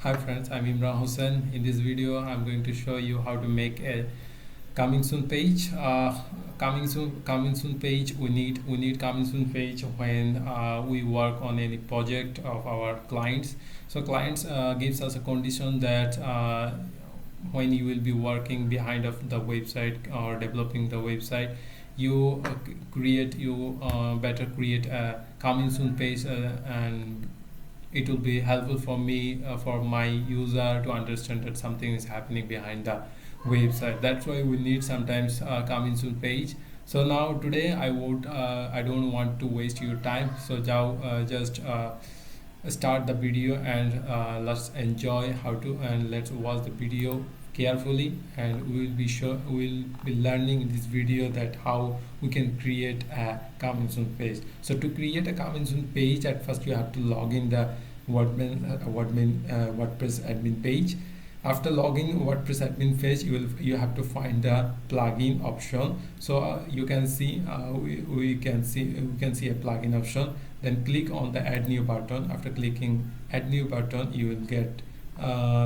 Hi friends, I'm Imran Hussain. In this video, I'm going to show you how to make a coming soon page. Coming soon page. We need coming soon page when we work on any project of our clients. So clients gives us a condition that when you will be working behind of the website or developing the website, you better create a coming soon page and it will be helpful for me for my user to understand that something is happening behind the website. That's why we need sometimes coming soon page. So now today I don't want to waste your time, so now just start the video and let's enjoy how to, and let's watch the video carefully, and we'll be learning in this video that how we can create a coming soon page. So to create a coming soon page, at first you have to log in the WordPress admin page. After logging WordPress admin page, you have to find the plugin option. So you can see we can see a plugin option. Then click on the add new button. After clicking add new button, you will get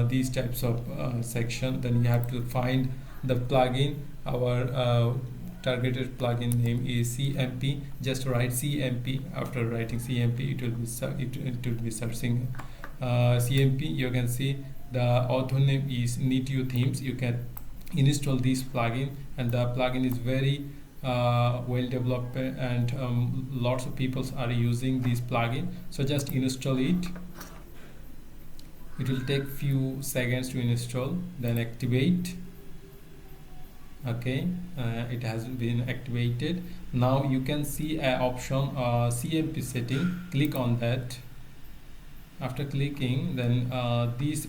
these types of section. Then you have to find the plugin. Our targeted plugin name is CMP. Just write CMP. After writing CMP, it will be searching CMP. You can see the author name is Neatio Themes. You can install this plugin, and the plugin is very well developed, and lots of people are using this plugin. So just install it. It will take few seconds to install. Then activate. Okay, it has been activated. Now you can see an option CMP setting. Click on that. After clicking, then this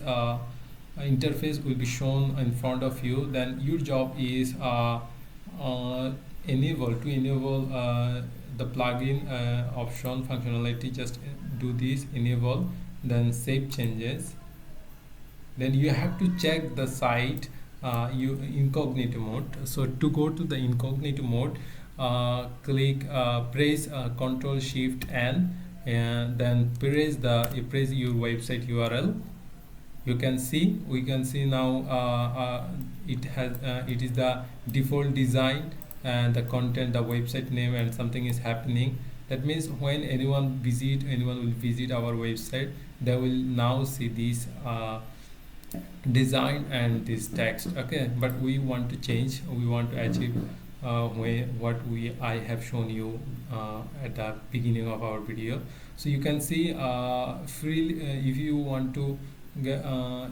interface will be shown in front of you. Then your job is enable the plugin option functionality. Just do this, enable, then save changes. Then you have to check the site you incognito mode. So to go to the incognito mode, click press Ctrl Shift N, and then press your website URL. We can see now it is the default design and the content, the website name, and something is happening. That means when anyone will visit our website, they will now see this design and this text. Okay, but we want to change, we want to achieve I have shown you at the beginning of our video. So you can see free, if you want to get,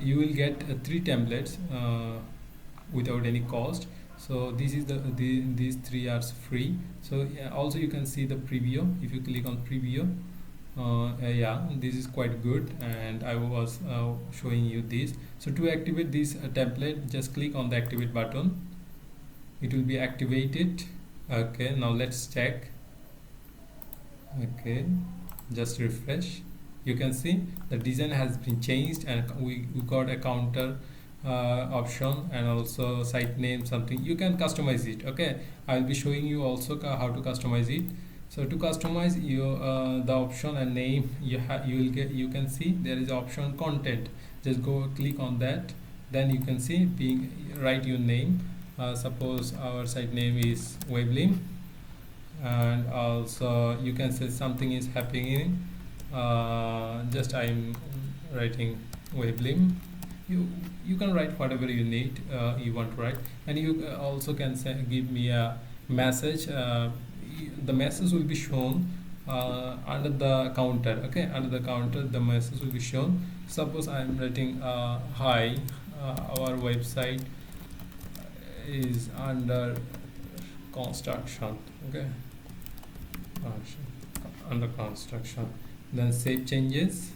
you will get 3 templates without any cost. So this is these 3 are free. So also you can see the preview. If you click on preview, yeah, this is quite good, and I was showing you this. So to activate this template, just click on the activate button. It will be activated. Okay, now let's check. Okay, just refresh. You can see the design has been changed, and we got a counter option, and also site name, something you can customize it. Okay, I'll be showing you also how to customize it. So to customize the option and name, you can see there is option content. Just go click on that. Then you can see write your name. Suppose our site name is Webleam, and also you can say something is happening. Just I'm writing Webleam. You can write whatever you need, you want to write, and you also can say give me a message. The message will be shown under the counter. Okay, under the counter the message will be shown. Suppose I am writing hi, our website is under construction. Okay, under construction. Then save changes.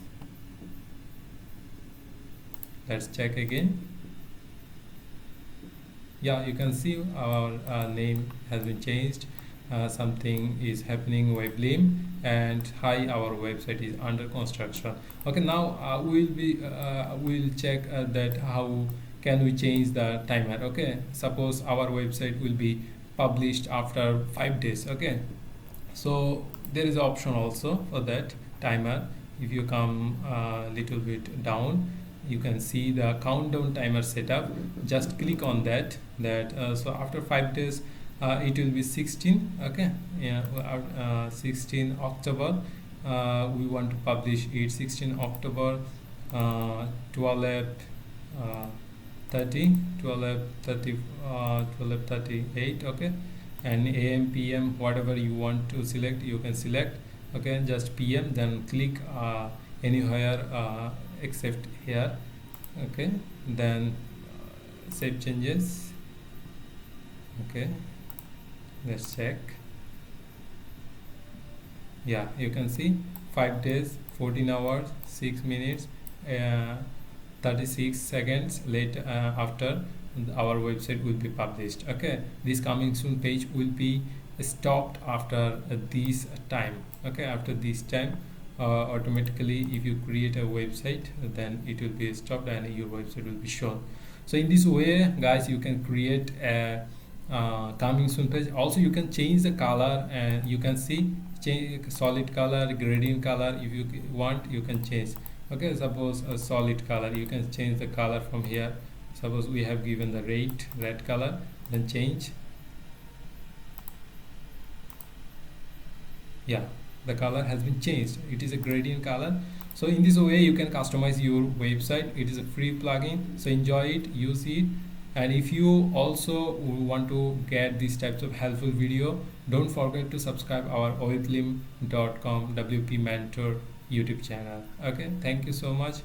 Let's check again. Yeah, you can see our name has been changed. Something is happening Webleam, and hi, our website is under construction. Okay, now we'll check that how can we change the timer. Okay, suppose our website will be published after 5 days. Okay, so there is an option also for that timer. If you come a little bit down, you can see the countdown timer setup. Just click on that. So after 5 days, it will be 16. Okay, yeah, 16 October. We want to publish it 16 October, 12 30 12:38. Okay, and AM PM, whatever you want to select, you can select. Okay, just PM, then click anywhere except here. Okay, then save changes. Okay, let's check. Yeah, you can see 5 days, 14 hours, 6 minutes, uh, 36 seconds later, after our website will be published. Okay, this coming soon page will be stopped after this time. Okay, after this time, automatically if you create a website, then it will be stopped and your website will be shown. So in this way, guys, you can create a coming soon page. Also, you can change the color, and you can see change solid color, gradient color. If you want, you can change. Okay, suppose a solid color, you can change the color from here. Suppose we have given the red color, then change. Yeah, the color has been changed. It is a gradient color. So in this way, you can customize your website. It is a free plugin, so enjoy it, use it. And if you also want to get these types of helpful video, don't forget to subscribe our webleam.com WP Mentor YouTube channel. Okay, thank you so much.